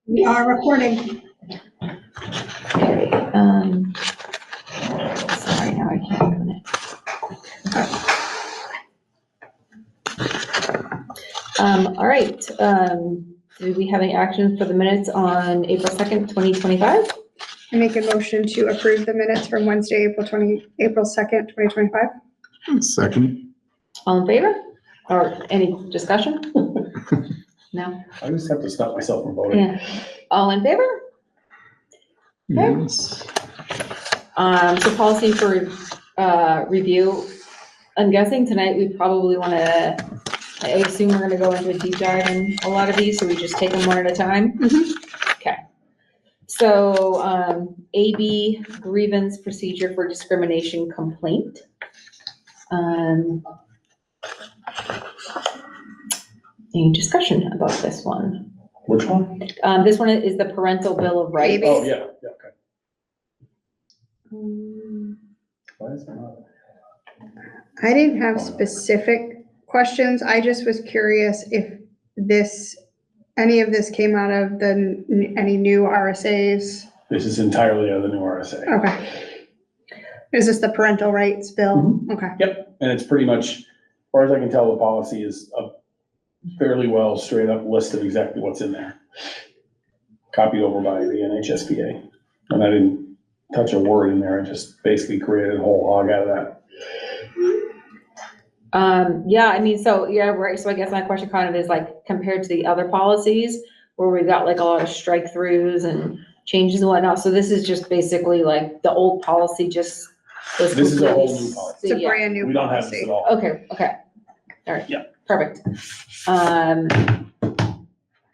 We are recording. Okay, sorry, now I can't open it. All right, do we have any action for the minutes on April 2nd, 2025? I make a motion to approve the minutes from Wednesday, April 2nd, 2025. Second. All in favor? Or any discussion? No? I just have to stop myself from voting. Yeah. All in favor? Okay. Yes. So policy for review. I'm guessing tonight we probably want to, I assume we're going to go into a deep dive in a lot of these, so we just take them one at a time. Okay. So AB, grievance procedure for discrimination complaint. Any discussion about this one? Which one? This one is the parental bill of rights. AB. Oh, yeah, okay. Um, Why is that not? I didn't have specific questions. I just was curious if any of this came out of any new RSAs. This is entirely out of the new RSA. Okay. Is this the parental rights bill? Okay. Yep, and it's pretty much, as far as I can tell, the policy is a fairly well straight up list of exactly what's in there. Copied over by the NHSBA. And I didn't touch a word in there. I just basically created a whole hog out of that. Yeah, I mean, so, yeah, right, so I guess my question kind of is like, compared to the other policies, where we've got like a lot of strike throughs and changes and whatnot, so this is just basically like the old policy just was This is a whole completely- new policy. It's a Yeah. brand new We don't have this policy. at all. Okay, all right. Yeah. Perfect.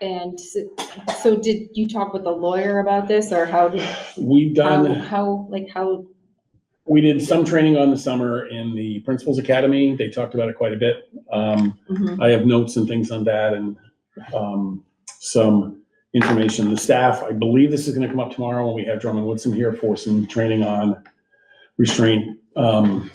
And so did you talk with the lawyer about this, or how did, We've done. how, We did some training on the summer in the Principals Academy. They talked about it quite a bit. mhm. I have notes and things on that and some information. The staff, I believe this is gonna come up tomorrow when we have Drummond Woodson here for some training on restraint,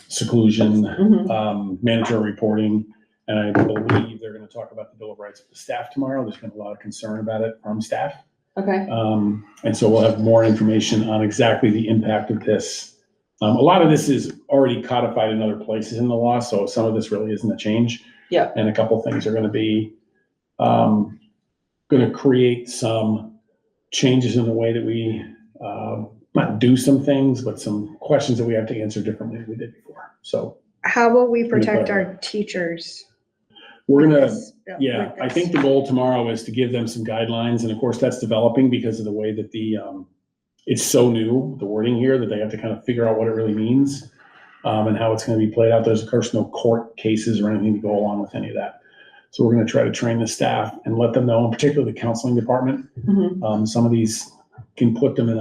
seclusion, Mhm. manager reporting. And I believe they're gonna talk about the Bill of Rights with the staff tomorrow. There's been a lot of concern about it from staff. Okay, And so we'll have more information on exactly the impact of this. A lot of this is already codified in other places in the law, so some of this really isn't a change. Yeah. And a couple things are gonna be, gonna create some changes in the way that we, not do some things, but some questions that we have to answer differently than we did before. So How will we protect our teachers? we're with gonna, this bill- yeah, with I this? think the goal tomorrow is to give them some guidelines, and of course, that's developing because of the way that it's so new, the wording here, that they have to kind of figure out what it really means, and how it's gonna be played out. There's of course no court cases or anything to go along with any of that. So we're gonna try to train the staff and let them know, in particular the counseling department. mhm. Some of these can put them in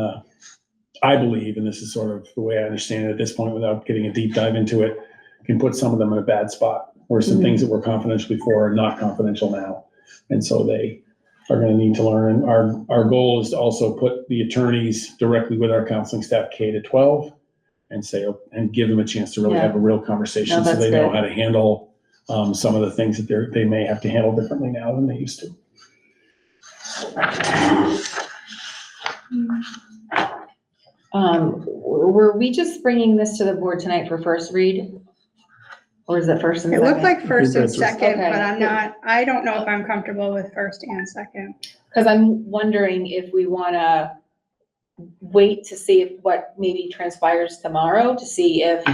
I believe, and this is sort of the way I understand it at this point without getting a deep dive into it, can put some of them in a bad spot, where some things that were confidential before are not confidential now. And so they are gonna need to learn. Our goal is to also put the attorneys directly with our counseling staff K to 12 and and give them a chance to really have a real conversation, No, so that's they know good. how to handle some of the things that they may have to handle differently now than they used to. Were we just bringing this to the board tonight for first read? Or is it first and It second? looked like first and that's what- second, Okay. but I don't know if I'm comfortable with first and second. Because I'm wondering if we want to wait to see what maybe transpires tomorrow, to see if,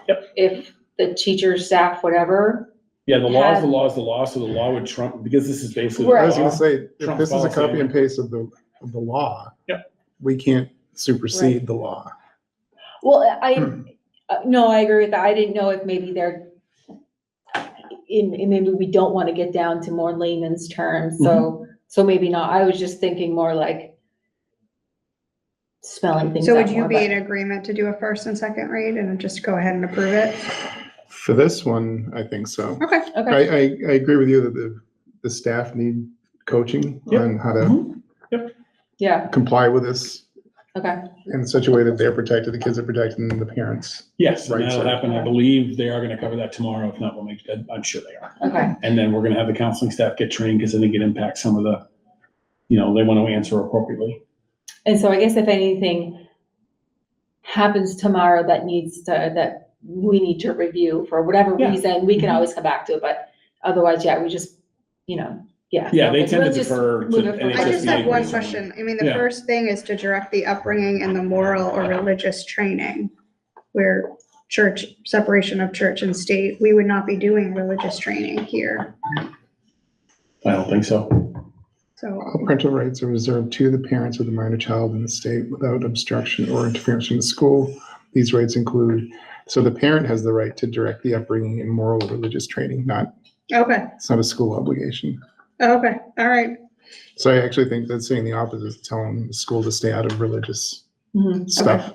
Yep. if the teacher, staff, whatever. Yeah, the law is Had- the law is the law, so the law would trump, because this is basically. Right. I was gonna say, if Trump's this is a policy, copy I and paste of the law. Yep. We can't supersede the law. Well, no, I agree with that. I didn't know if maybe they're, maybe we don't want to get down to more layman's terms, so maybe not. I was just thinking more like spelling things So out would you more, be but- in agreement to do a first and second read and just go ahead and approve it? For this one, I think so. Okay. Okay, I agree with you that the staff need coaching Yep. on how to yeah, comply with this okay, in such a way that they're protected, the kids are protected, and the parents. Yes, and Right, that'll so- happen. I believe they are gonna cover that tomorrow. If not, we'll I'm sure they are. okay, And then we're gonna have the counseling staff get trained, because I think it impacts some of they want to answer appropriately. And so I guess if anything happens tomorrow that we need to review for whatever Yeah. reason, we can always come back to it, but otherwise, yeah, we just, yeah. Yeah, they Okay, tend to let's just defer move to it forward. I just have NHSBA one based on- question. I mean, the Yeah. first thing is to direct the upbringing and the moral or religious training, where separation of church and state, we would not be doing religious training here. I don't think so. So, Parental rights are reserved to the parents of the minor child in the state without obstruction or interference from the school. These rights include, so the parent has the right to direct the upbringing and moral or religious training, okay, it's not a school obligation. okay, all right. So I actually think that's saying the opposite, is telling the school to stay out of religious Mhm, stuff.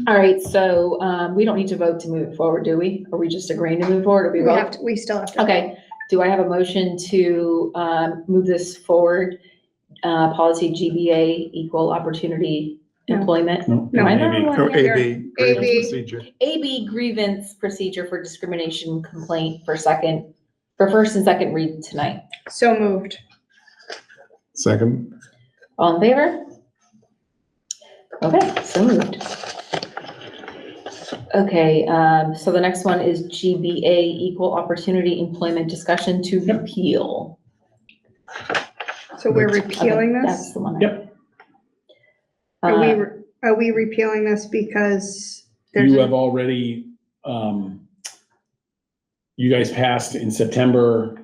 All right, so, we don't need to vote to move it forward, do we? Are we just agreeing to move forward, or we vote? We still have to. Okay, do I have a motion to, move this forward, policy GBA, equal opportunity No. employment? No, No, I maybe. never Oh, want to hear. AB, grievance AB. procedure. AB grievance procedure for discrimination complaint for first and second read tonight. So moved. Second, All in favor? Okay, so moved. Okay, so the next one is GBA, equal opportunity employment discussion to repeal. So we're Okay, repealing That's this? the one. Yep. Are we repealing this because there's You have already, you guys passed in September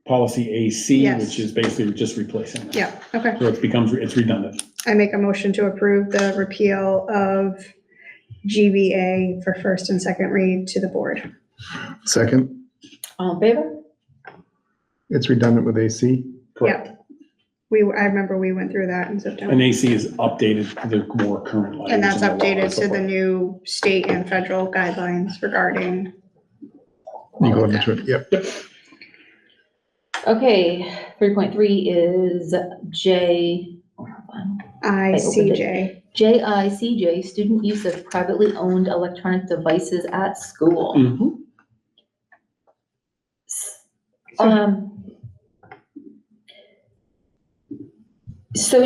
policy AC, Yes. which is basically just replacing it. yeah, okay. So it's redundant. I make a motion to approve the repeal of GBA for first and second read to the board. second, All in favor? it's redundant with AC. Correct. I remember we went through that in September. And AC is updated to the more current language. And that's in the law updated and so to the forth. new state and federal guidelines regarding. Legal imagement, yep. Okay, 3.3 is ICJ. JICJ, student use of privately owned electronic devices at school. Mhm. So,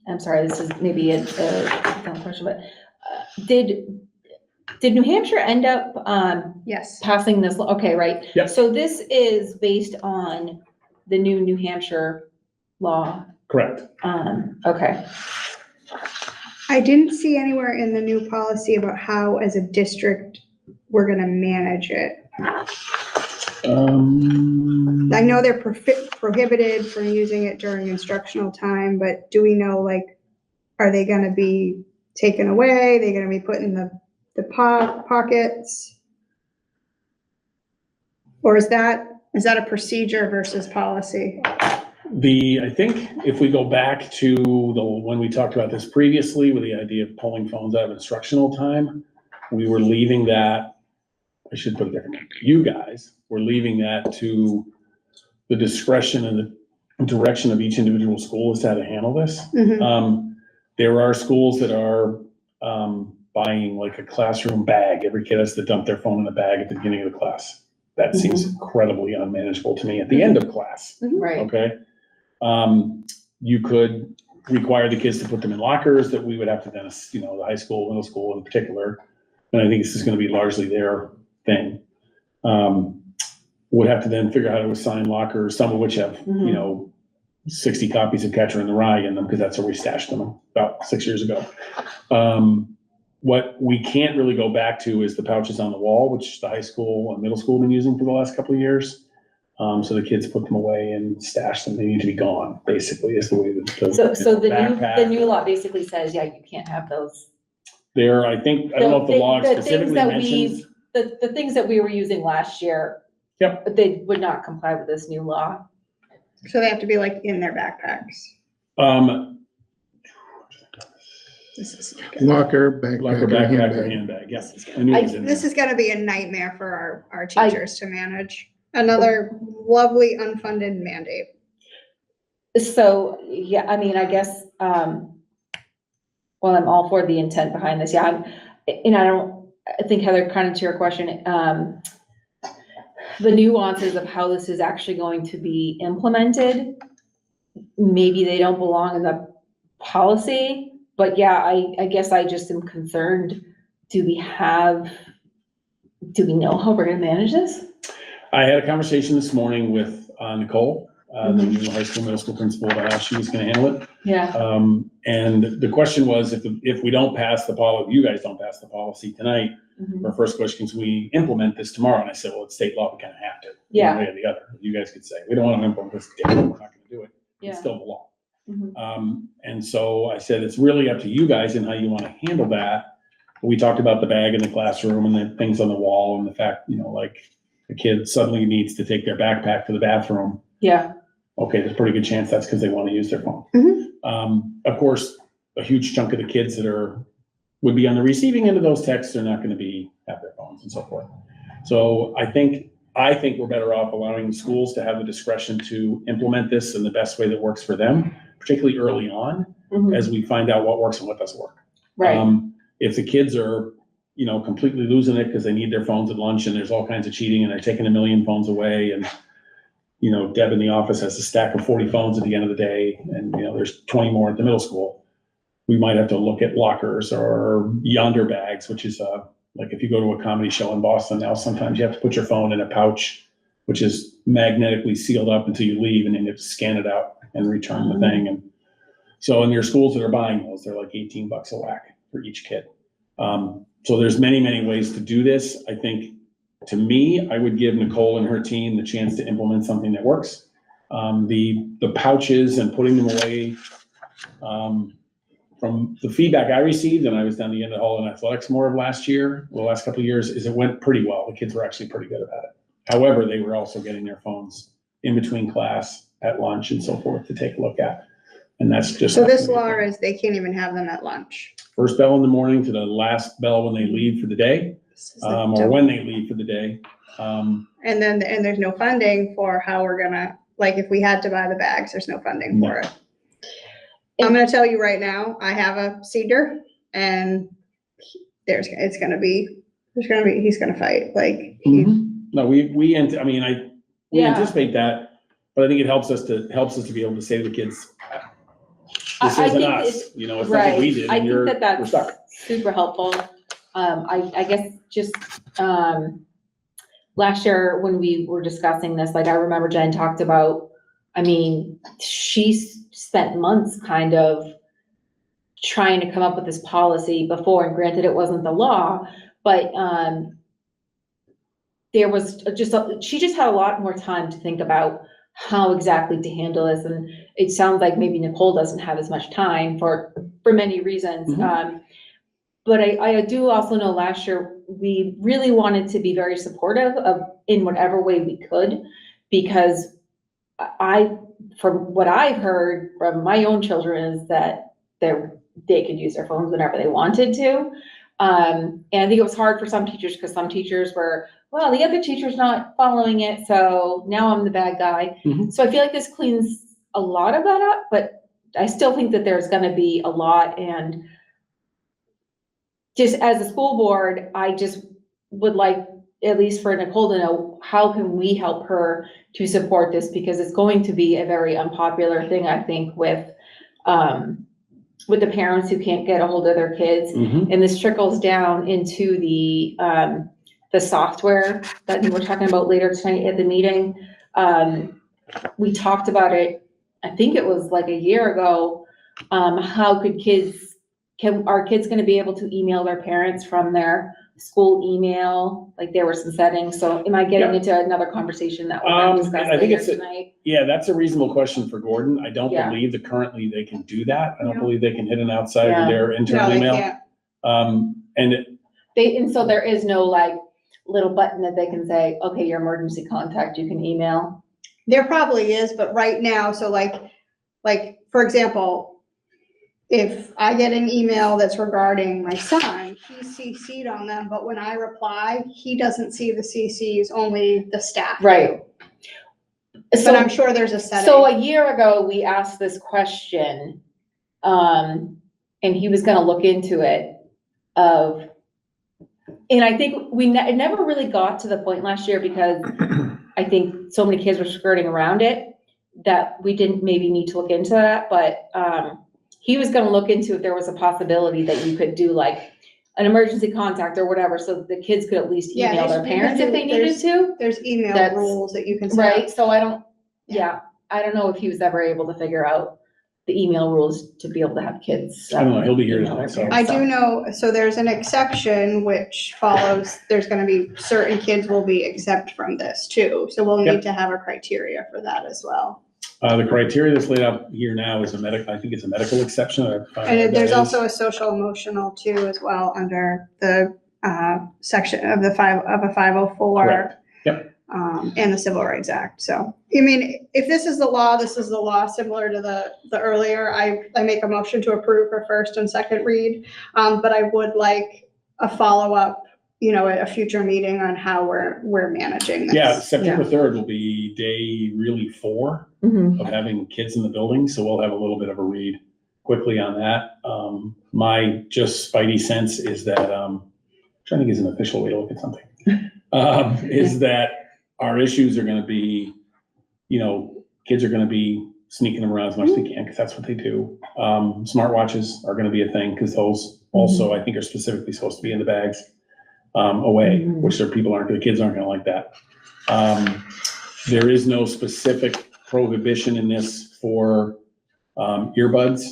I'm sorry, this is maybe a dumb question, but did New Hampshire end up Yes, passing this? Okay, right. Yep. So this is based on the new New Hampshire law. Correct. Okay. I didn't see anywhere in the new policy about how, as a district, we're gonna manage it. I know they're prohibited from using it during instructional time, but do we know, like, are they gonna be taken away? They gonna be put in the pockets? Or is that a procedure versus policy? I think if we go back to when we talked about this previously with the idea of pulling phones out of instructional time, we were leaving that, I should put it differently, you guys were leaving that to the discretion and the direction of each individual school as to how to handle this. Mhm. There are schools that are buying like a classroom bag. Every kid has to dump their phone in a bag at the beginning of the class. That seems incredibly unmanageable to me at the end of class. Right. Okay. You could require the kids to put them in lockers that we would have to then, the high school, middle school in particular. And I think this is going to be largely their thing. Would have to then figure out how to assign lockers, some of which have, 60 copies of Catcher in the Rye in them, because that's where we stashed them about 6 years ago. What we can't really go back to is the pouches on the wall, which the high school and middle school have been using for the last couple of years. So the kids put them away and stash them. They need to be gone, basically, is the way that. So the backpack. new law basically says, yeah, you can't have those. There, I don't know if the law specifically mentions. The things that we were using last year. Yep. But they would not comply with this new law. So they have to be like in their backpacks. This is Locker, backpack, Locker, or backpack, or handbag. handbag, yes. I knew it was in this there. is gonna be a nightmare for our teachers to manage. Another lovely unfunded mandate. So, yeah, I mean, I guess, well, I'm all for the intent behind this. Yeah, I think Heather, kind of to your question, the nuances of how this is actually going to be implemented. Maybe they don't belong in the policy, but yeah, I guess I just am concerned. Do we know how we're gonna manage this? I had a conversation this morning with Nicole, the Mhm. new high school, middle school principal, about how she was gonna handle it. Yeah, And the question was, if we don't pass the policy, you guys don't pass the policy tonight, mhm. our first question is, we implement this tomorrow? And I said, well, it's state law, we kind of have to. Yeah. One way or the other. You guys could say, we don't want to implement this today, we're not gonna do it. Yeah. It's still the law. Mhm. And so I said, it's really up to you guys and how you want to handle that. We talked about the bag in the classroom and the things on the wall and the fact, like the kid suddenly needs to take their backpack to the bathroom. Yeah, Okay, there's a pretty good chance that's because they want to use their phone. Of course, a huge chunk of the kids that would be on the receiving end of those texts are not going to have their phones and so forth. So I think we're better off allowing schools to have the discretion to implement this in the best way that works for them, particularly early on, mhm. as we find out what works and what doesn't work. Right, If the kids are, completely losing it because they need their phones at lunch and there's all kinds of cheating and they're taking 1 million phones away and, Deb in the office has a stack of 40 phones at the end of the day and, there's 20 more at the middle school. We might have to look at lockers or yonder bags, which is like if you go to a comedy show in Boston now, sometimes you have to put your phone in a pouch, which is magnetically sealed up until you leave and then you have to scan it out and return the thing. And so in your schools that are buying those, they're like $18 a whack for each kid. So there's many, many ways to do this. I think, to me, I would give Nicole and her team the chance to implement something that works. The pouches and putting them away, from the feedback I received, and I was down the end of Hall and Athletics more of the last couple of years, is it went pretty well. The kids were actually pretty good about it. However, they were also getting their phones in between class, at lunch and so forth to take a look at. And that's just. So this law is they can't even have them at lunch. First bell in the morning to the last bell when they leave for the day, or when they leave for the day. And there's no funding for how we're gonna, like, if we had to buy the bags, there's no funding for it. I'm gonna tell you right now, I have a cedar and he's gonna fight, like. No, we anticipate that, but I think it helps us to be able to say to the kids, this I isn't think us, it's- it's nothing right. we did I and think we're that's stuck. super helpful. I guess just, last year when we were discussing this, like I remember Jen talked about, she spent months kind of trying to come up with this policy before, and granted it wasn't the law, but, there was she just had a lot more time to think about how exactly to handle this. And it sounds like maybe Nicole doesn't have as much time for many reasons. But I do also know last year, we really wanted to be very supportive of in whatever way we could, because from what I've heard from my own children is that they could use their phones whenever they wanted to. And I think it was hard for some teachers because some teachers were, well, the other teacher's not following it, so now I'm the bad guy. So I feel like this cleans a lot of that up, but I still think that there's gonna be a lot. And just as a school board, I just would like, at least for Nicole, to know how can we help her to support this, because it's going to be a very unpopular thing, I think, with the parents who can't get a hold of their kids. And this trickles down into the software that we're talking about later tonight at the meeting. We talked about it, I think it was like a year ago. How are kids gonna be able to email their parents from their school email? Like there were some settings. So am I getting into another conversation that we're gonna discuss I think later it's tonight? Yeah, that's a reasonable question for Gordon. I don't Yeah. believe that currently they can do that. I don't Yeah. believe they can hit an outside Yeah. of their internal No, they email. can't. And so there is no like little button that they can say, okay, your emergency contact, you can email. There probably is, but right now, so like, for example, if I get an email that's regarding my son, he's CC'd on them, but when I reply, he doesn't see the CCs, only the staff do. Right. But I'm sure there's a setting. So a year ago, we asked this question, and he was gonna look into it And I think it never really got to the point last year because I think so many kids were skirting around it that we didn't maybe need to look into that, but, he was gonna look into if there was a possibility that you could do like an emergency contact or whatever, so that the kids could at least Yeah, email their you can parents if do- they needed to. There's email That's- rules that you can set Right, up. so I don't know if he was ever able to figure out the email rules to be able to have kids. I don't know, he'll be here email their tonight, so. parents, I do know, so there's an exception which follows, there's gonna be, certain kids will be exempt from this too. So we'll Yep. need to have a criteria for that as well. The criteria that's laid out here now is I think it's a medical exception. And there's also a social emotional too as well under the section of a 504. Correct. Yep. And the Civil Rights Act. So, I mean, if this is the law, this is the law similar to the earlier. I make a motion to approve for first and second read. But I would like a follow-up, at a future meeting on how we're managing this. Yeah, September 3rd will be day really 4 Mhm. of having kids in the building, so we'll have a little bit of a read quickly on that. My just spidey sense is that, trying to get an official way to look at something, is that our issues are gonna be, kids are gonna be sneaking them around as much as they can, because that's what they do. Smartwatches are gonna be a thing, because those also, I think, are specifically supposed to be in the bags away, which the kids aren't gonna like that. There is no specific prohibition in this for earbuds,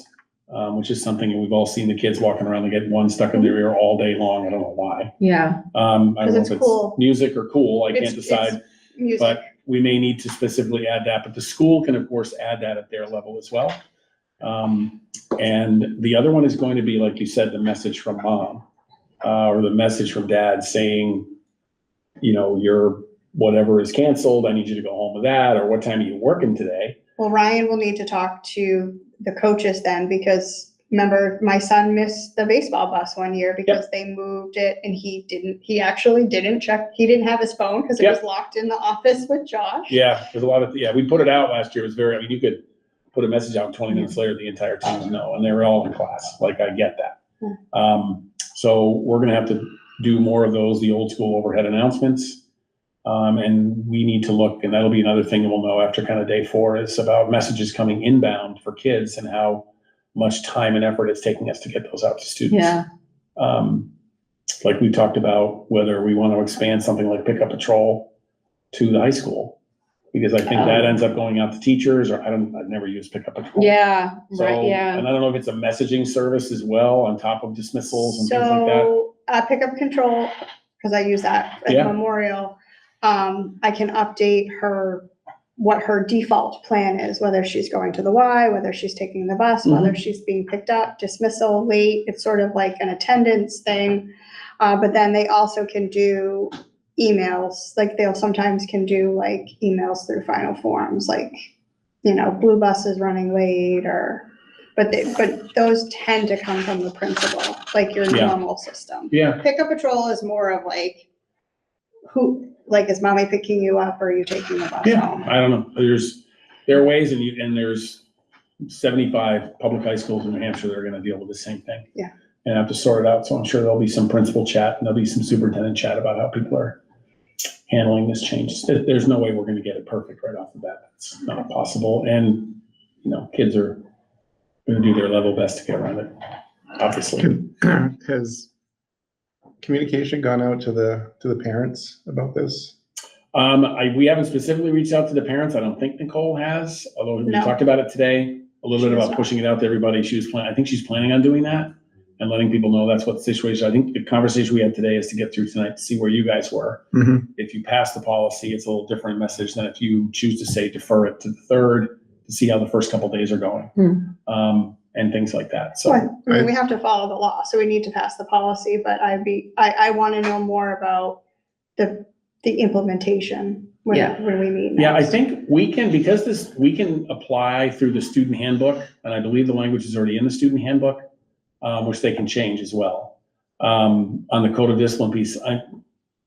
which is something that we've all seen the kids walking around, they get one stuck in their ear all day long. I don't know why. Yeah. I don't know it's if cool. music or cool, I It's- can't decide, Music. but we may need to specifically add that, but the school can of course add that at their level as well. And the other one is going to be, like you said, the message from mom, or the message from dad saying, your whatever is canceled, I need you to go home with that, or what time are you working today? Well, Ryan will need to talk to the coaches then, because remember, my son missed the baseball bus one year because they moved it and he actually didn't check, he didn't have his phone because it was locked in the office with Josh. Yeah, there's a lot of, we put it out last year. It was you could put a message out 20 minutes later, the entire team would know, and they were all in class. Like, I get that. So we're gonna have to do more of those, the old school overhead announcements. And we need to look, and that'll be another thing that we'll know after kind of day 4 is about messages coming inbound for kids and how much time and effort it's taking us to get those out to students. Yeah. Like we talked about, whether we want to expand something like Pickup Patrol to the high school, because I think that ends up going out to teachers, or I've never used Pickup Patrol. Yeah, So, right, yeah. and I don't know if it's a messaging service as well on top of dismissals and things like that. So, Pickup Control, because I use that as Yeah. Memorial, I can update what her default plan is, whether she's going to the Y, whether she's taking the bus, whether she's being picked up, dismissal, late. It's sort of like an attendance thing. But then they also can do emails, like they'll sometimes can do like emails through Final Forms, like, blue bus is running late, but those tend to come from the principal, like your normal system. Yeah, Pickup Patrol is more of like, is mommy picking you up or are you taking the bus home? I don't know. There are ways, and there's 75 public high schools in New Hampshire that are gonna deal with the same thing. Yeah. And have to sort it out. So I'm sure there'll be some principal chat and there'll be some superintendent chat about how people are handling this change. There's no way we're gonna get it perfect right off the bat. It's not possible. And, kids are gonna do their level best to get around it, obviously. Has communication gone out to the parents about this? We haven't specifically reached out to the parents. I don't think Nicole has, although we No. talked about it today, a little She bit has about not. pushing it out to everybody. I think she's planning on doing that and letting people know that's what the situation. I think the conversation we had today is to get through tonight to see where you guys were. If you pass the policy, it's a little different message than if you choose to say defer it to the 3rd to see how the first couple days are going. And things like that. So Well, I mean, we have to follow the law, so we need to pass the policy, but I want to know more about the implementation when we meet next. yeah, I think we can, because we can apply through the student handbook, and I believe the language is already in the student handbook, which they can change as well. On the code of discipline piece,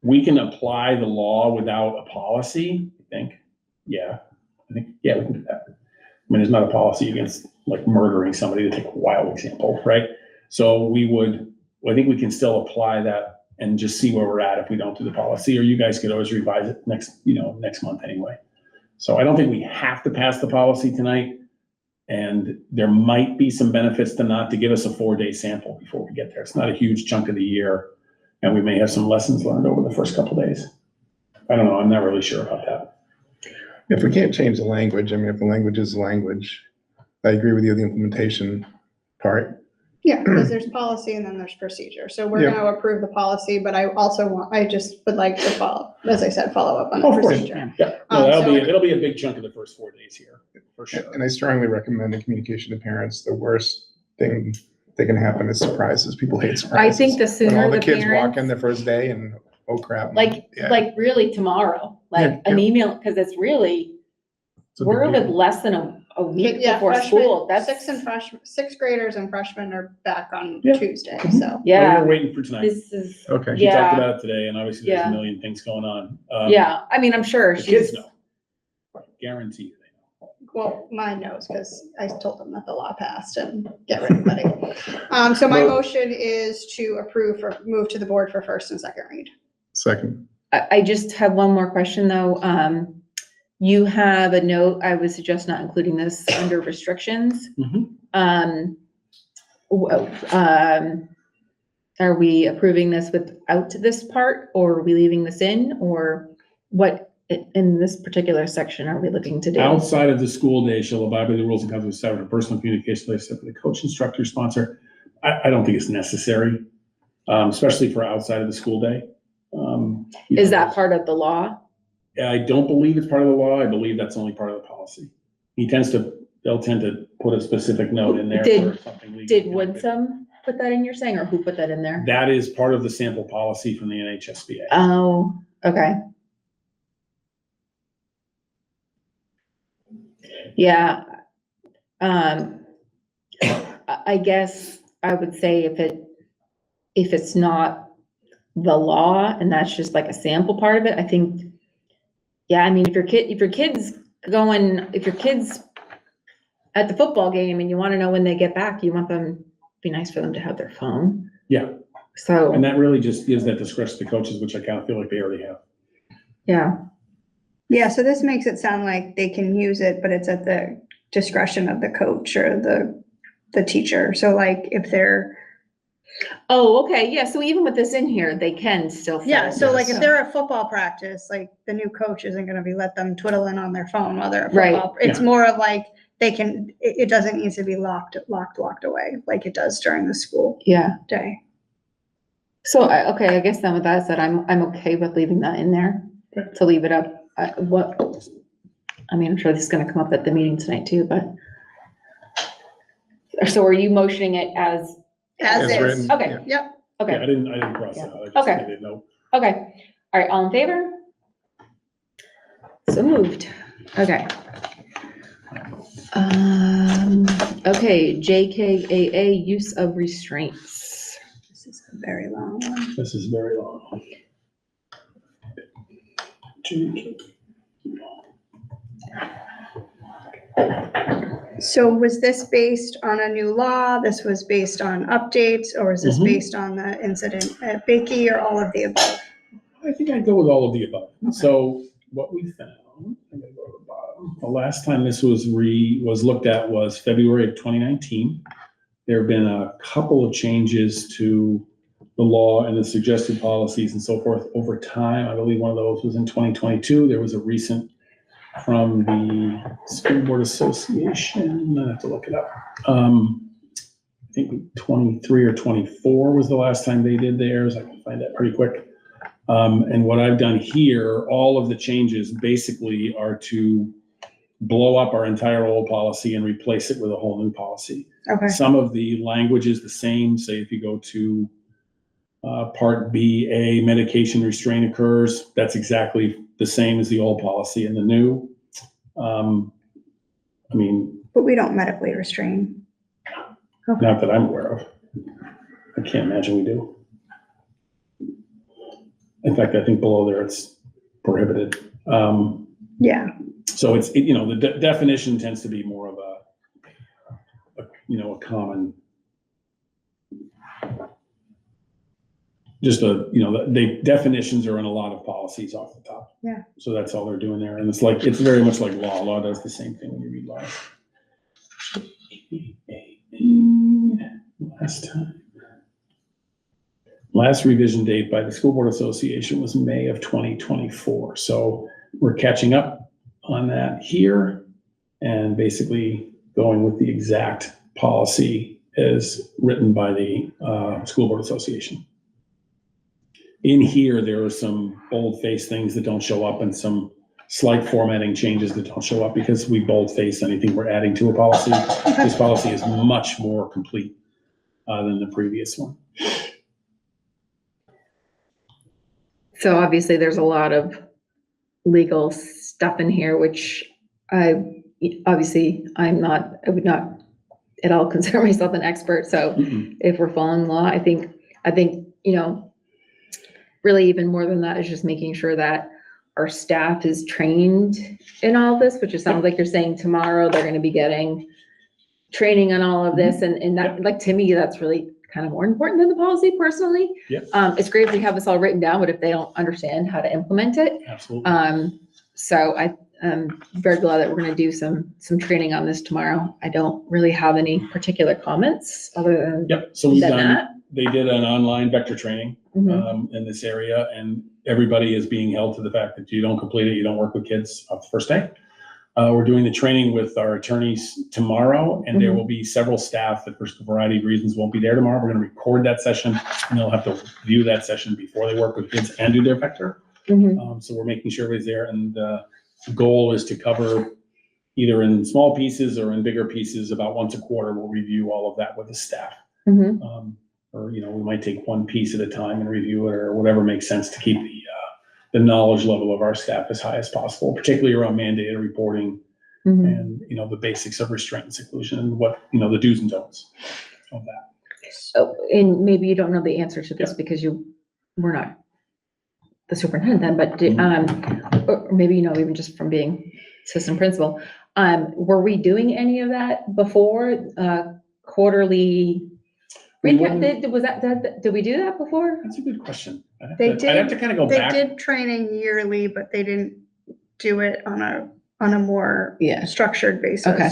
we can apply the law without a policy, I think. Yeah, we can do that. I mean, there's not a policy against like murdering somebody, to take a wild example, right? So I think we can still apply that and just see where we're at if we don't do the policy, or you guys could always revise it next month anyway. So I don't think we have to pass the policy tonight. And there might be some benefits to give us a 4-day sample before we get there. It's not a huge chunk of the year, and we may have some lessons learned over the first couple of days. I don't know. I'm not really sure about that. If we can't change the language, I mean, if the language is language, I agree with you, the implementation part. Yeah, because there's policy and then there's procedure. So we're Yeah. going to approve the policy, but I just would like to follow up on the Of course. procedure. Yeah, no, it'll be a big chunk of the first 4 days here, for sure. And I strongly recommend the communication to parents. The worst thing that can happen is surprises. People hate surprises. I think the When sooner all the the kids walk in parents, the first day and, oh crap. like yeah. really tomorrow, like Yeah, an yeah. email, because it's really, It's a big we're deal. with less than a week Yeah, before freshmen, school. That's sixth graders and freshmen are back on Yeah. Tuesday, Mhm. so. yeah. We're waiting for tonight. This is Okay. She talked yeah. about it today, and obviously there's Yeah. a million things going on. Yeah, I mean, I'm sure The kids she's, know. Guarantee you they know. Well, mine knows because I told them that the law passed and get rid of money. So my Well- motion is to move to the board for first and second read. Second. I just have one more question though. You have a note, I would suggest not including this under restrictions. Mhm. Are we approving this without this part, or are we leaving this in, or what in this particular section are we looking to do? Outside of the school day, shall abide by the rules and conduct established for personal communication, except for the coach, instructor, sponsor. I don't think it's necessary, especially for outside of the school day. Is that part of the law? I don't believe it's part of the law. I believe that's only part of the policy. They'll tend to put a specific note in there for something legal. Did Winsome put that in, you're saying, or who put that in there? That is part of the sample policy from the NHSBA. Oh, okay. Yeah. I guess I would say if it's not the law and that's just like a sample part of it, I think, yeah, I mean, if your kid's at the football game and you want to know when they get back, you want them, be nice for them to have their phone. Yeah. So, And that really just gives that discretion to coaches, which I kind of feel like they already have. yeah. Yeah, so this makes it sound like they can use it, but it's at the discretion of the coach or the teacher. So like if they're, Oh, okay. Yeah. So even with this in here, they can still. yeah, film. so like if So- they're at football practice, like the new coach isn't gonna let them twiddling on their phone while they're at Right. football. It's more of like it doesn't need to be locked away like it does during the school Yeah. day. So, okay, I guess then with that said, I'm okay with leaving that in there, to leave it up. I mean, I'm sure this is gonna come up at the meeting tonight too, but. So are you motioning it as, As is. written. Okay. yeah. Yep. Yeah, okay, I didn't cross that out. I just Okay. made a note. okay. All right, all in favor? So moved. Okay. Okay, JKAA, use of restraints. This is a very long one. This is very long. So was this based on a new law? This was based on updates, or was this Mhm. based on the incident at Bakey, or all of the above? I think I'd go with all of the above. So what we found, I'm gonna go to the bottom. The last time this was looked at was February of 2019. There have been a couple of changes to the law and the suggested policies and so forth over time. I believe one of those was in 2022. There was a recent from the School Board Association. I have to look it up. I think 23 or 24 was the last time they did theirs. I can find that pretty quick. And what I've done here, all of the changes basically are to blow up our entire old policy and replace it with a whole new policy. Okay, Some of the language is the same. Say if you go to Part B, A, medication restraint occurs, that's exactly the same as the old policy and the new. I mean, but we don't medically restrain. Okay, not that I'm aware of. I can't imagine we do. In fact, I think below there it's prohibited. yeah, So it's, the definition tends to be more of a common, just the definitions are in a lot of policies off the top. Yeah. So that's all they're doing there. And it's very much like law. Law does the same thing when you read law. Last revision date by the School Board Association was May of 2024. So we're catching up on that here and basically going with the exact policy as written by the School Board Association. In here, there are some bold-faced things that don't show up and some slight formatting changes that don't show up because we bold-face anything we're adding to a policy. This policy is much more complete than the previous one. So obviously there's a lot of legal stuff in here, which I would not at all consider myself an expert. So if we're following law, I think, really even more than that is just making sure that our staff is trained in all of this, which it sounds like you're saying tomorrow they're going to be getting training on all of this. And that, like, to me, that's really kind of more important than the policy personally. Yep. It's great if we have this all written down, but if they don't understand how to implement it. Absolutely. So I'm very glad that we're going to do some training on this tomorrow. I don't really have any particular comments other than Yep. So they did an online vector training in this area, and everybody is being held to the fact that you don't complete it, you don't work with kids on the first day. We're doing the training with our attorneys tomorrow, and there will be several staff that for a variety of reasons won't be there tomorrow. We're going to record that session, and they'll have to view that session before they work with kids and do their vector. So we're making sure everybody's there, and the goal is to cover either in small pieces or in bigger pieces. About once a quarter, we'll review all of that with the staff. Or, we might take one piece at a time and review it, or whatever makes sense to keep the knowledge level of our staff as high as possible, particularly around mandated reporting and, the basics of restraint and seclusion and what, the do's and don'ts of that. So, and maybe you don't know the answer to this because you were not the superintendent then, but or maybe even just from being assistant principal, were we doing any of that before, quarterly recap? Did we do that before? That's a good question. They I'd have to kind of go They back. did training yearly, but they didn't do it on a more structured basis. Okay.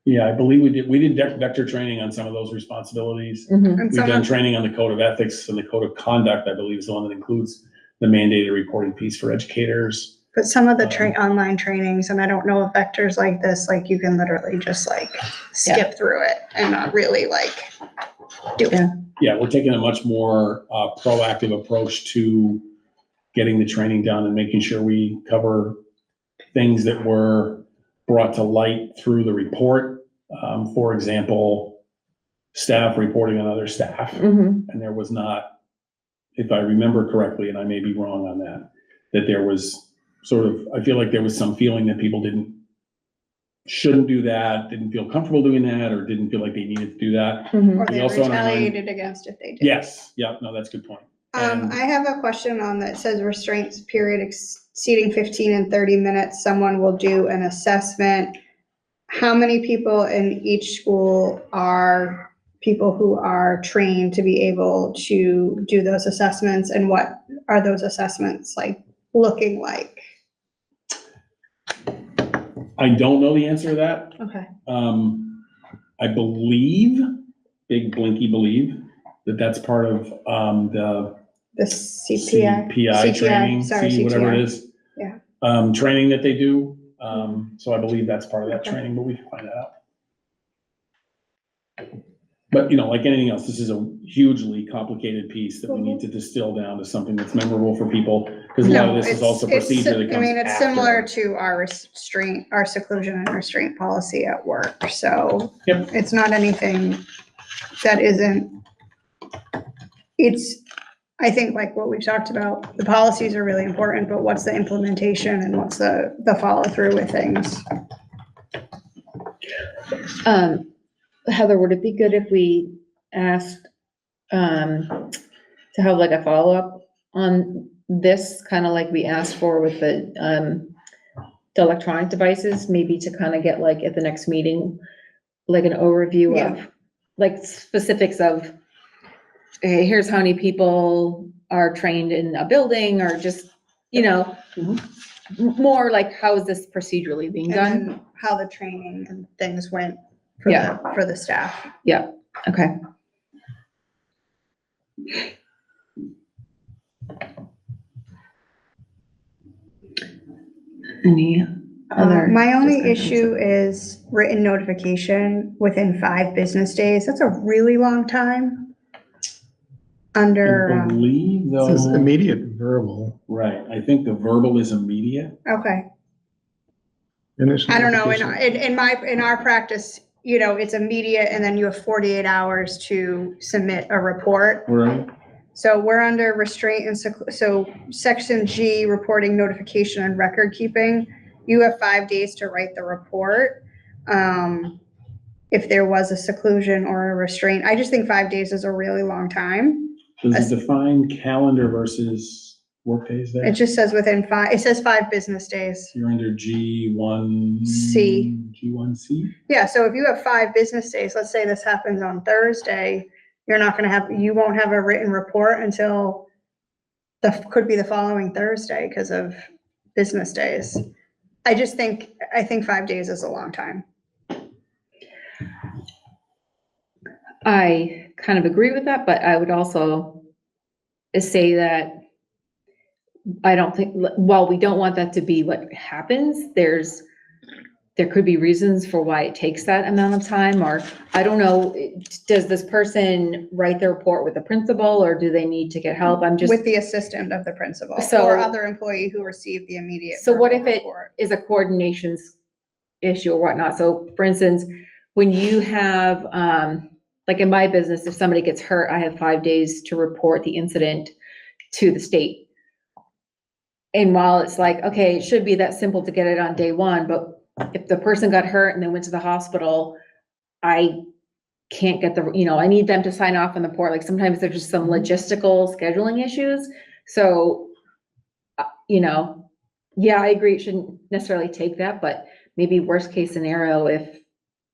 Yeah, I believe we did vector training on some of those responsibilities. And We've done training on the code of ethics, and the code of conduct, I believe, is the one that includes the mandated reporting piece for educators. But some of the online trainings, and I don't know if vectors like this, like you can literally just skip through it and not really do it. Yeah, we're taking a much more proactive approach to getting the training done and making sure we cover things that were brought to light through the report. For example, staff reporting on other staff. And there was not, if I remember correctly, and I may be wrong on that there was I feel like there was some feeling that people shouldn't do that, didn't feel comfortable doing that, or didn't feel like they needed to do that. Or We they also retaliated against if they did. Yes, yeah, no, that's a good point. I have a question on that says restraints period exceeding 15 and 30 minutes, someone will do an assessment. How many people in each school are people who are trained to be able to do those assessments, and what are those assessments looking like? I don't know the answer to that. Okay. I believe, big blinky believe, that's part of The CPI training, whatever it is. Yeah. Training that they do. So I believe that's part of that training, but we can find that out. But, like anything else, this is a hugely complicated piece that we need to distill down to something that's memorable for people, because a lot of this is also procedure that comes it's after. similar to our seclusion and restraint policy at work. So it's not anything that isn't, I think what we've talked about, the policies are really important, but what's the implementation and what's the follow through with things? Heather, would it be good if we asked to have a follow-up on this, kind of like we asked for with the electronic devices, maybe to kind of get at the next meeting, an overview of specifics of hey, here's how many people are trained in a building, or just, you know, more like, how is this procedurally being And done? then how the training and things went Yeah. for the staff. Yeah, okay. Any other? My only discussions? issue is written notification within 5 business days. That's a really long time. Under, I believe This is though, immediate verbal. right, I think the verbal is immediate. okay. Initial I don't know, notification. in our practice, you know, it's immediate and then you have 48 hours to submit a report. Right. So we're under restraint and so section G, reporting, notification and record keeping. You have 5 days to write the report. If there was a seclusion or a restraint, I just think 5 days is a really long time. Does it define calendar versus workdays there? It just says it says 5 business days. You're under G1. C. G1C? Yeah, so if you have 5 business days, let's say this happens on Thursday, you won't have a written report until could be the following Thursday because of business days. I think 5 days is a long time. I kind of agree with that, but I would also say that I don't think, while we don't want that to be what happens, there could be reasons for why it takes that amount of time, or I don't know, does this person write the report with the principal, or do they need to get help? I'm just, With the assistant of the principal So- or other employee who received the immediate. So what verbal if it report. is a coordination issue or whatnot? So for instance, when you have, like in my business, if somebody gets hurt, I have 5 days to report the incident to the state. And while it's like, okay, it should be that simple to get it on day one, but if the person got hurt and then went to the hospital, I can't get I need them to sign off on the report. Like sometimes there's just some logistical scheduling issues. So, yeah, I agree. It shouldn't necessarily take that, but maybe worst case scenario, if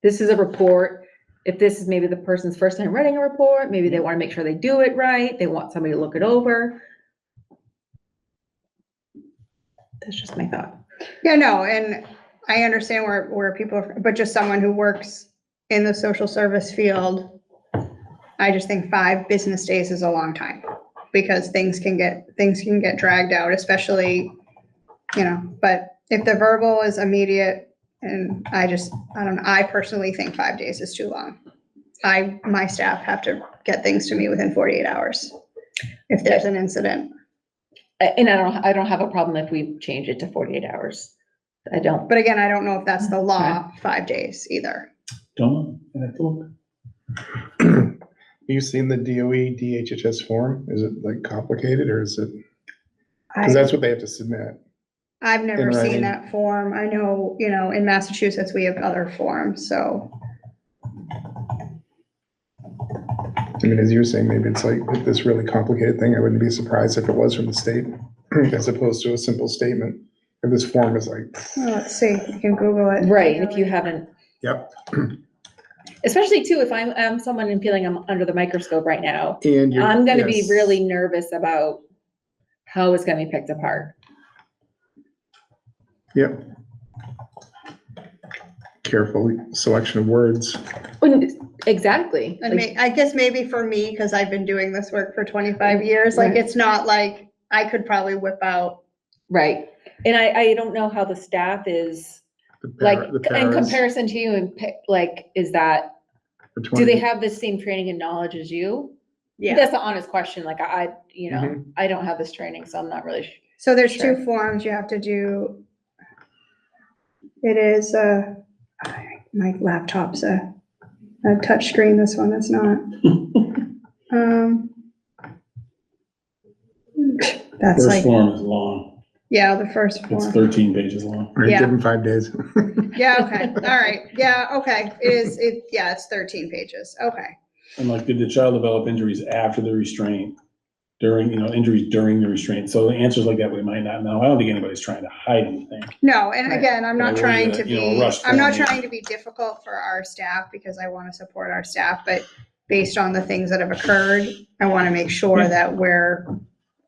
this is a report, if this is maybe the person's first time writing a report, maybe they want to make sure they do it right. They want somebody to look it over. That's just my thought. Yeah, no, and I understand where people, but just someone who works in the social service field, I just think 5 business days is a long time because things can get dragged out, especially, but if the verbal is immediate, and I don't know, I personally think 5 days is too long. My staff have to get things to me within 48 hours if there's an incident. And I don't have a problem if we change it to 48 hours. I don't. But again, I don't know if that's the law, 5 days either. Don't know. I have to look. Have you seen the DOE DHHS form? Is it like complicated or is it, because that's what they have to submit. I've never in seen writing. that form. I know, in Massachusetts, we have other forms, so. I mean, as you were saying, maybe it's like this really complicated thing. I wouldn't be surprised if it was from the state as opposed to a simple statement. If this form is like, Well, let's see, you can Google it. Right, if you haven't. yep. Especially too, if I'm someone and feeling I'm under the microscope right now, And you're, I'm gonna be yes. really nervous about how it's gonna be picked apart. Yep. Careful selection of words. Exactly. And I guess maybe for me, because I've been doing this work for 25 years, like, Right. it's not like I could probably whip out. Right, and I don't know how the staff is, like, The in paras comparison to you, and like, is that, for do they 20 have the same training and knowledge as you? Yeah, That's the honest question, like, I Mhm. I don't have this training, so I'm not really. so there's Sure. 2 forms you have to do. It is, my laptop's a touch screen, this one is not. That's First like, form is long. yeah, the first It's form. 13 pages long. All right, Yeah. give them 5 days. Yeah, okay, all right, yeah, okay, it's 13 pages, okay. And like, did the child develop injuries after the restraint, during, injuries during the restraint? So the answers like that, we might not know. I don't think anybody's trying to hide anything. No, and Right. again, I'm But I not worry trying that, to a be, rushed I'm not form, trying to be difficult for our staff because I want to support our staff, but based on the things that have occurred, I want to make sure Yeah. that we're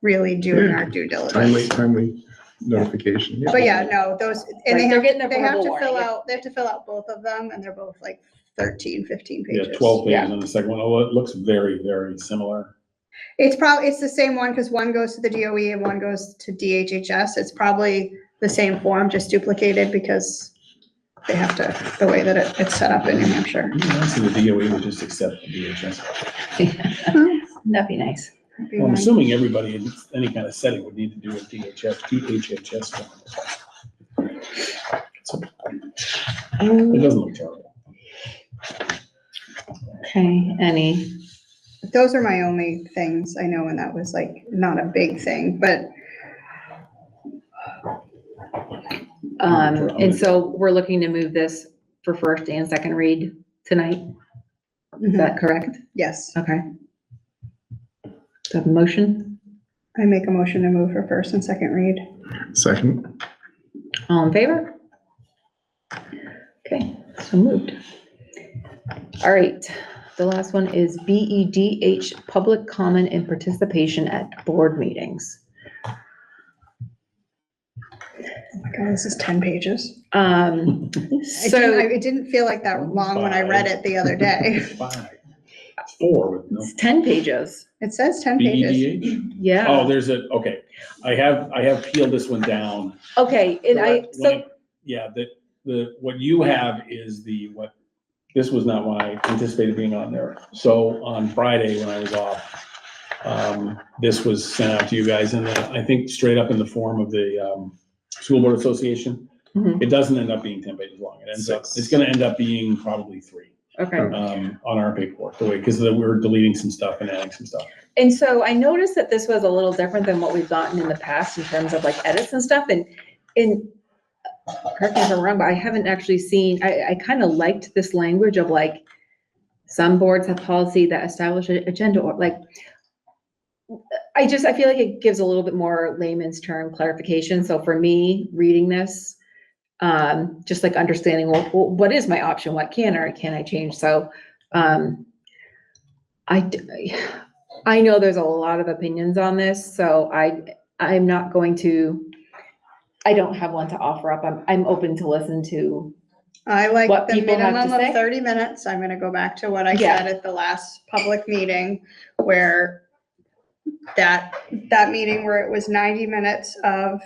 really doing our due diligence. Timely notification. But yeah, no, those, and Like, they they're have, getting a they have verbal to fill warning. out, they have to fill out both of them, and they're both like 13, 15 Yeah, pages. 12 pages Yeah. on the second one. Oh, it looks very, very similar. It's the same one, because one goes to the DOE and one goes to DHHS. It's probably the same form, just duplicated, because they have to, the way that it's set up in New Hampshire. So the DOE would just accept the DHS. That'd be nice. Be Well, I'm nice. assuming everybody in any kind of setting would need to do a DHHS form. So it doesn't look terrible. Okay, any, Those are my only things I know, and that was like not a big thing, but and so we're looking to move this for first and second read tonight, is that correct? yes, Okay. Do I have a motion? I make a motion to move for first and second read. Second. All in favor? Okay, so moved. All right, the last one is BEDH, public comment and participation at board meetings. Oh my God, this is 10 pages. So It didn't feel like that long when I read it the other day. 5. 4 with no. it's 10 pages. It says 10 pages. BEDH? Yeah. Oh, there's okay. I have peeled this one down. Okay, and Yeah, what you have is this was not what I anticipated being on there. So on Friday when I was off, this was sent out to you guys I think straight up in the form of the, School Board Association. Mhm. It doesn't end up being 10 pages long. It's gonna end up being probably 3, okay. on our paperwork, because we're deleting some stuff and adding some stuff. And so I noticed that this was a little different than what we've gotten in the past in terms of like edits and stuff, and correct me if I'm wrong, but I haven't actually seen, I kind of liked this language of like, some boards have policy that establish an agenda, or like, I feel like it gives a little bit more layman's term clarification. So for me, reading this, just like understanding, well, what is my option? What can or can I change? So, I know there's a lot of opinions on this, so I'm not going to, I don't have one to offer up. I'm open to listen to. I like What the people have to minimum say? of 30 minutes. I'm gonna go back to what I Yeah. said at the last public meeting, where that meeting where it was 90 minutes of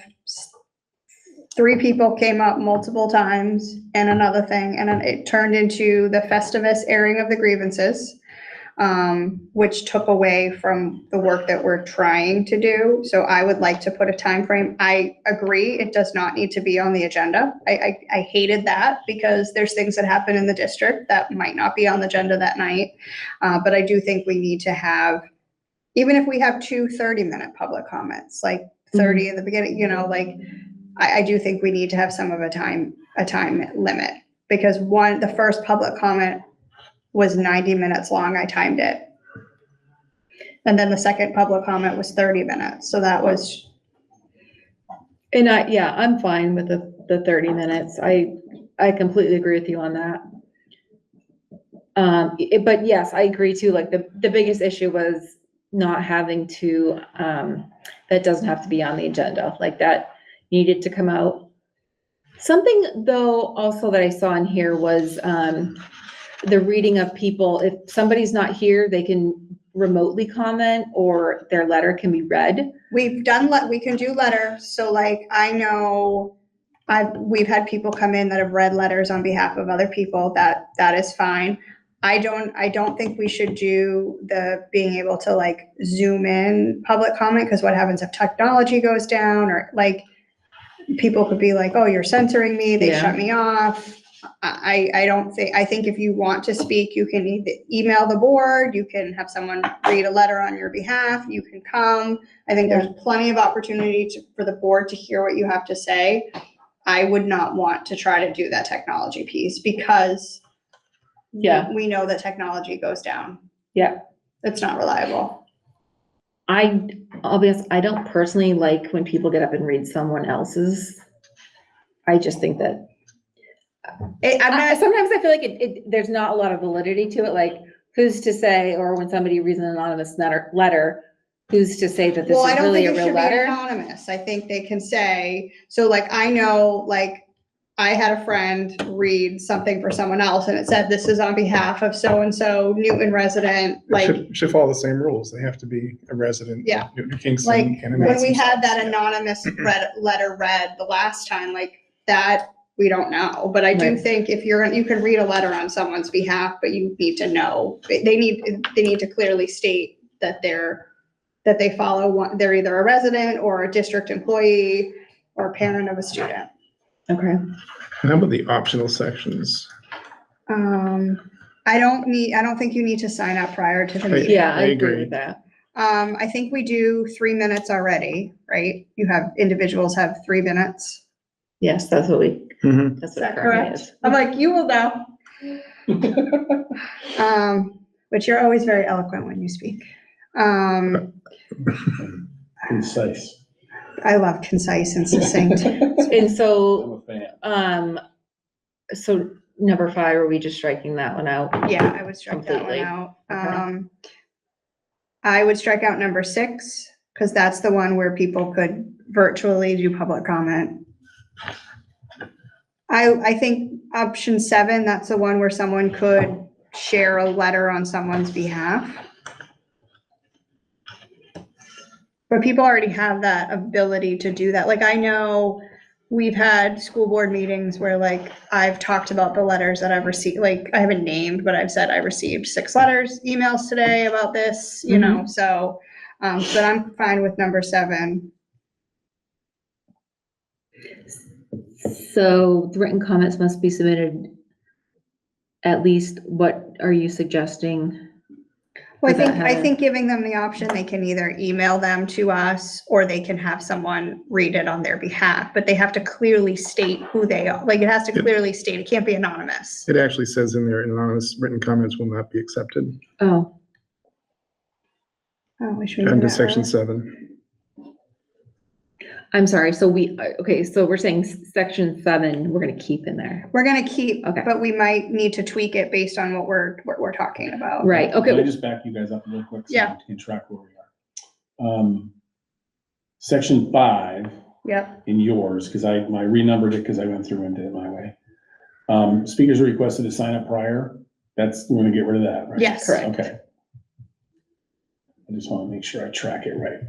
3 people came up multiple times and another thing, and then it turned into the Festivus airing of the grievances, which took away from the work that we're trying to do. So I would like to put a time frame. I agree, it does not need to be on the agenda. I hated that, because there's things that happen in the district that might not be on the agenda that night. But I do think we need to have, even if we have 2 30-minute public comments, like 30 in the beginning, like, I do think we need to have some of a time limit, because the first public comment was 90 minutes long. I timed it. And then the second public comment was 30 minutes. So that was, And I'm fine with the 30 minutes. I completely agree with you on that. But yes, I agree too. Like the biggest issue was not having to, that doesn't have to be on the agenda, like that needed to come out. Something though, also that I saw in here was, the reading of people. If somebody's not here, they can remotely comment, or their letter can be read. we can do letters. So like, I know we've had people come in that have read letters on behalf of other people. That is fine. I don't think we should do the being able to like zoom in public comment, because what happens if technology goes down, or like people could be like, oh, you're censoring me, they shut me off. I think if you want to speak, you can either email the board, you can have someone read a letter on your behalf, you can come. I think there's plenty of opportunity for the board to hear what you have to say. I would not want to try to do that technology piece, because we know that technology goes down. Yeah. It's not reliable. I'll be honest, I don't personally like when people get up and read someone else's. I just think that sometimes I feel like there's not a lot of validity to it. Like, who's to say, or when somebody reads an anonymous letter, who's to say that this Well, I is don't really think a it real should be letter? anonymous. I think they can say, so like, I know, like, I had a friend read something for someone else and it said, this is on behalf of so-and-so Newton resident, It like, should follow the same rules. They have to be a resident Yeah. of Newton, Kingston. like, and when announce we had themselves. that anonymous letter read the last time, like, that, we don't know. But I do Right. think if you can read a letter on someone's behalf, but you need to know, they need to clearly state that they follow they're either a resident or a district employee or a parent of a student. Okay. How about the optional sections? I don't think you need to sign up prior to the meeting. Yeah, I I agree agree. with that. I think we do 3 minutes already, right? Individuals have 3 minutes. Yes, that's what we, Mhm. that's Is what that it currently correct? is. I'm like, you will know. But you're always very eloquent when you speak. Concise. I love concise and succinct. And so, I'm a fan. so number 5, are we just striking that one out? Yeah, I would strike that one Completely. out. Okay. I would strike out number 6, because that's the one where people could virtually do public comment. I think option 7, that's the one where someone could share a letter on someone's behalf. But people already have that ability to do that. Like, I know we've had school board meetings where, like, I've talked about the letters that I've received, like, I haven't named, but I've said I received 6 emails today about this, you know, so, but I'm fine with number 7. So the written comments must be submitted. At least, what are you suggesting? Well, Does that I have- think giving them the option, they can either email them to us or they can have someone read it on their behalf, but they have to clearly state who they are. Like, it has to clearly state, it can't be anonymous. It actually says in there, anonymous written comments will not be accepted. Oh, Oh, we should. Under section 7. I'm sorry. So so we're saying section 7, we're gonna keep in there. We're gonna keep, Okay. but we might need to tweak it based on what we're talking about. Right, Can I okay. just back you guys up real quick? So Yeah. we can track where we are. Section 5 Yep, in yours, because I renumbered it because I went through and did it my way. Speakers are requested to sign up prior. We're gonna get rid of that, right? yes. Correct. Okay. I just want to make sure I track it right.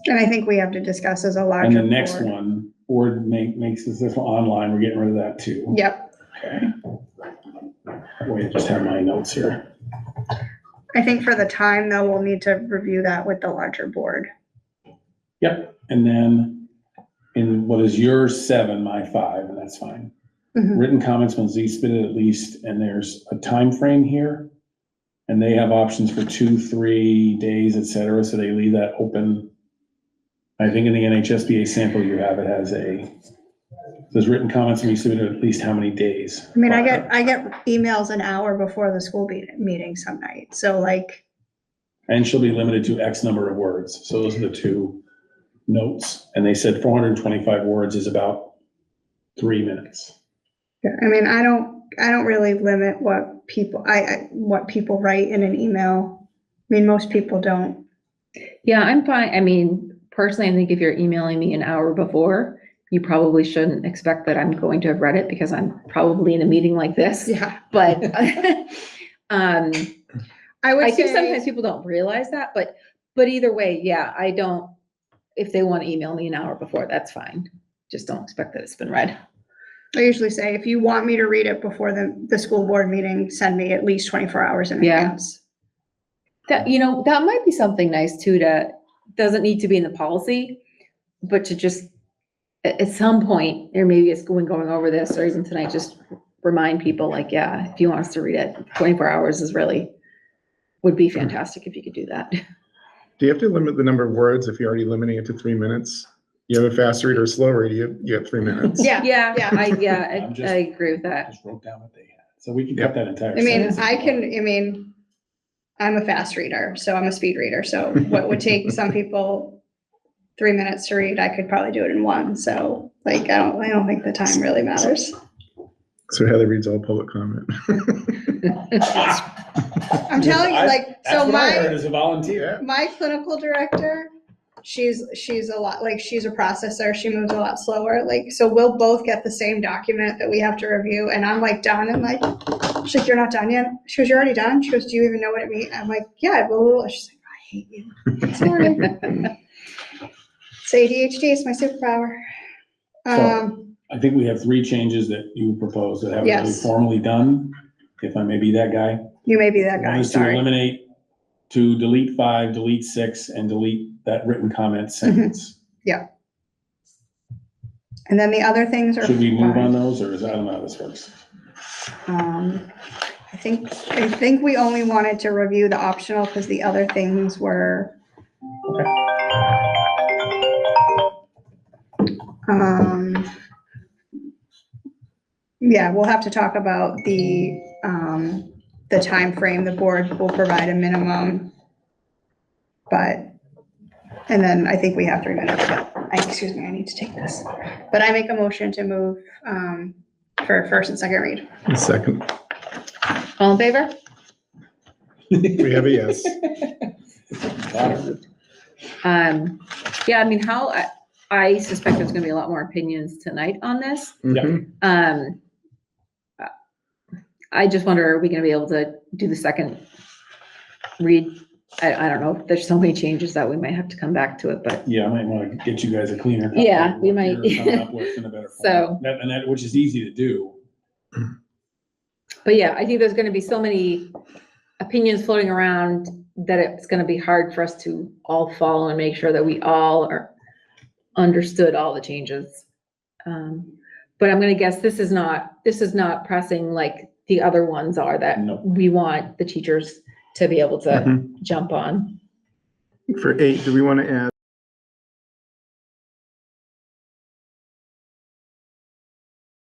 And I think we have to discuss as a larger. And the next board. one, board makes this online, we're getting rid of that too. Yep, Okay. Wait, I just have my notes here. I think for the time though, we'll need to review that with the larger board. Yep, and then in what is your 7, my 5, and that's fine. Mhm. Written comments must be submitted at least, and there's a time frame here. And they have options for 2, 3 days, et cetera, so they leave that open. I think in the NHSBA sample you have, it has says written comments must be submitted at least how many days? I mean, I get emails an hour before the school meeting some night, so like, And shall be limited to X number of words, so those are the 2 notes. And they said 425 words is about 3 minutes. I mean, I don't really limit what people write in an email. I mean, most people don't. Yeah, I'm fine. I mean, personally, I think if you're emailing me an hour before, you probably shouldn't expect that I'm going to have read it because I'm probably in a meeting like this. Yeah. But, I would I think say, sometimes people don't realize that, but either way, yeah, if they want to email me an hour before, that's fine. Just don't expect that it's been read. I usually say, if you want me to read it before the school board meeting, send me at least 24 hours in Yeah. advance. That might be something nice too, doesn't need to be in the policy, but to just, at some point, or maybe it's going over this, or even tonight, just remind people like, yeah, if you want us to read it, 24 hours would be fantastic if you could do that. Do you have to limit the number of words if you're already limiting it to 3 minutes? You have a fast reader or slow reader, you have 3 minutes. Yeah. Yeah, Yeah. I agree with I that. just wrote down what they had, so we can cut that entire. I mean, sentence. I'm a fast reader, so I'm a speed reader. So what would take some people 3 minutes to read, I could probably do it in 1. So like, I don't think the time really matters. So Heather reads all public comment. I'm telling you, like, That's so what I heard my, as a volunteer. my clinical director, she's a lot, like, she's a processor, she moves a lot slower, like, so we'll both get the same document that we have to review, and I'm like done, and like, she's like, you're not done yet? She goes, you're already done? She goes, do you even know what it means? I'm like, yeah, blah, blah, blah. She's like, I hate you. Sorry. So ADHD is my superpower. I think we have 3 changes that you proposed that haven't really Yes. formally done, if I may be that guy. You may be that One guy, is to sorry. eliminate, to delete 5, delete 6, and delete that written comment sentence. And then the other things are Should we move fine. on those, or is, I don't know how this works. I think we only wanted to review the optional because the other things were. Yeah, we'll have to talk about the time frame. The board will provide a minimum. But, and then I think we have to remember that, excuse me, I need to take this. But I make a motion to move for first and second read. Second, All in favor? we have a yes. Yeah, I mean, I suspect there's gonna be a lot more opinions tonight on this. Mhm. I just wonder, are we gonna be able to do the second read? I don't know, there's so many changes that we might have to come back to it, but Yeah, I might want to get you guys a cleaner copy. Yeah, of we what might. you're coming up with in a better So- form. That, which is easy to do. but yeah, I think there's gonna be so many opinions floating around that it's gonna be hard for us to all follow and make sure that we all are understood all the changes. But I'm gonna guess this is not pressing like the other ones are that No. we want the teachers to be able to Mhm. jump on. For 8, do we want to add